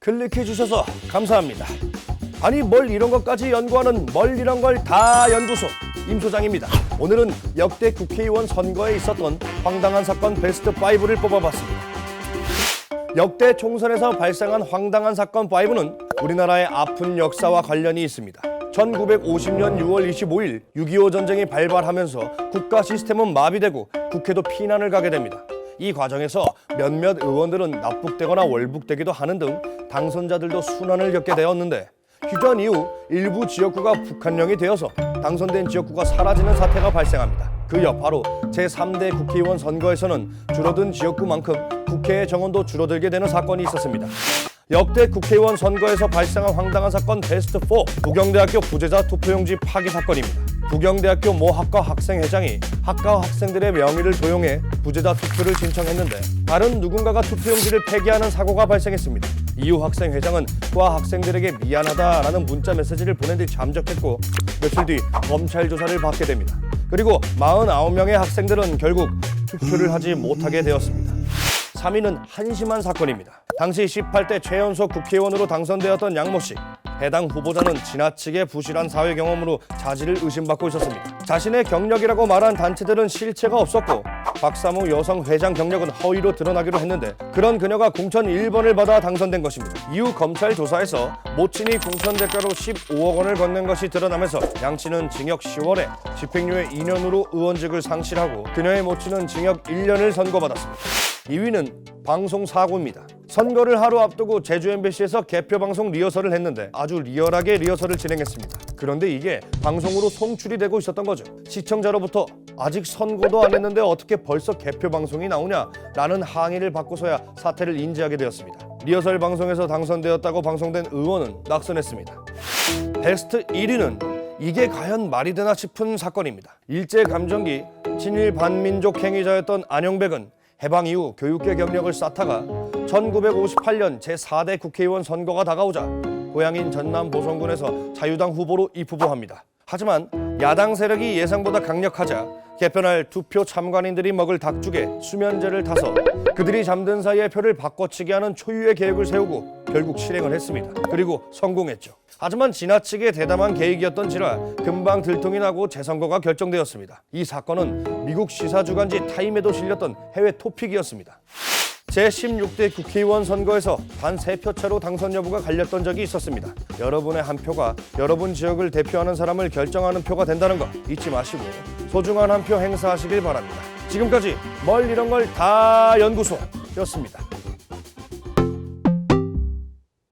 클릭해 주셔서 감사합니다. 아니 뭘 이런 것까지 연구하는 뭘 이런 걸 다 연구소 임 소장입니다. 오늘은 역대 국회의원 선거에 있었던 황당한 사건 베스트 5를 뽑아봤습니다. 역대 총선에서 발생한 황당한 사건 5는 우리나라의 아픈 역사와 관련이 있습니다. 1950년 6월 25일 6.25 전쟁이 발발하면서 국가 시스템은 마비되고 국회도 피난을 가게 됩니다. 이 과정에서 몇몇 의원들은 납북되거나 월북되기도 하는 등 당선자들도 순환을 겪게 되었는데 휴전 이후 일부 지역구가 북한령이 되어서 당선된 지역구가 사라지는 사태가 발생합니다. 그 여파로 제3대 국회의원 선거에서는 줄어든 지역구만큼 국회의 정원도 줄어들게 되는 사건이 있었습니다. 역대 국회의원 선거에서 발생한 황당한 사건 베스트 4 부경대학교 부재자 투표용지 파기 사건입니다. 부경대학교 모 학과 학생회장이 학과 학생들의 명의를 도용해 부재자 투표를 신청했는데 다른 누군가가 투표용지를 폐기하는 사고가 발생했습니다. 이후 학생회장은 과 학생들에게 미안하다라는 문자 메시지를 보낸 뒤 잠적했고 며칠 뒤 검찰 조사를 받게 됩니다. 그리고 49명의 학생들은 결국 투표를 하지 못하게 되었습니다. 3위는 한심한 사건입니다. 당시 18대 최연소 국회의원으로 당선되었던 양모 씨. 해당 후보자는 지나치게 부실한 사회 경험으로 자질을 의심받고 있었습니다. 자신의 경력이라고 말한 단체들은 실체가 없었고 박사모 여성 회장 경력은 허위로 드러나기로 했는데 그런 그녀가 공천 1번을 받아 당선된 것입니다. 이후 검찰 조사에서 모친이 공천 대가로 15억 원을 건넨 것이 드러나면서 양 씨는 징역 10월에 집행유예 2년으로 의원직을 상실하고 그녀의 모친은 징역 1년을 선고받았습니다. 2위는 방송 사고입니다. 선거를 하루 앞두고 제주 MBC에서 개표 방송 리허설을 했는데 아주 리얼하게 리허설을 진행했습니다. 그런데 이게 방송으로 송출이 되고 있었던 거죠. 시청자로부터 아직 선거도 안 했는데 어떻게 벌써 개표 방송이 나오냐 라는 항의를 받고서야 사태를 인지하게 되었습니다. 리허설 방송에서 당선되었다고 방송된 의원은 낙선했습니다. 베스트 1위는 이게 과연 말이 되나 싶은 사건입니다. 일제감정기 친일 반민족 행위자였던 안영백은 해방 이후 교육계 경력을 쌓다가 1958년 제4대 국회의원 선거가 다가오자 고향인 전남 보성군에서 자유당 후보로 입후보합니다. 하지만 야당 세력이 예상보다 강력하자 개편할 투표 참관인들이 먹을 닭죽에 수면제를 타서 그들이 잠든 사이에 표를 바꿔치기 하는 초유의 계획을 세우고 결국 실행을 했습니다. 그리고 성공했죠. 하지만 지나치게 대담한 계획이었던지라 금방 들통이 나고 재선거가 결정되었습니다. 이 사건은 미국 시사주간지 타임에도 실렸던 해외 토픽이었습니다. 제16대 국회의원 선거에서 단 3표 차로 당선 여부가 갈렸던 적이 있었습니다. 여러분의 한 표가 여러분 지역을 대표하는 사람을 결정하는 표가 된다는 거 잊지 마시고 소중한 한 표 행사하시길 바랍니다. 지금까지 뭘 이런 걸 다 연구소였습니다.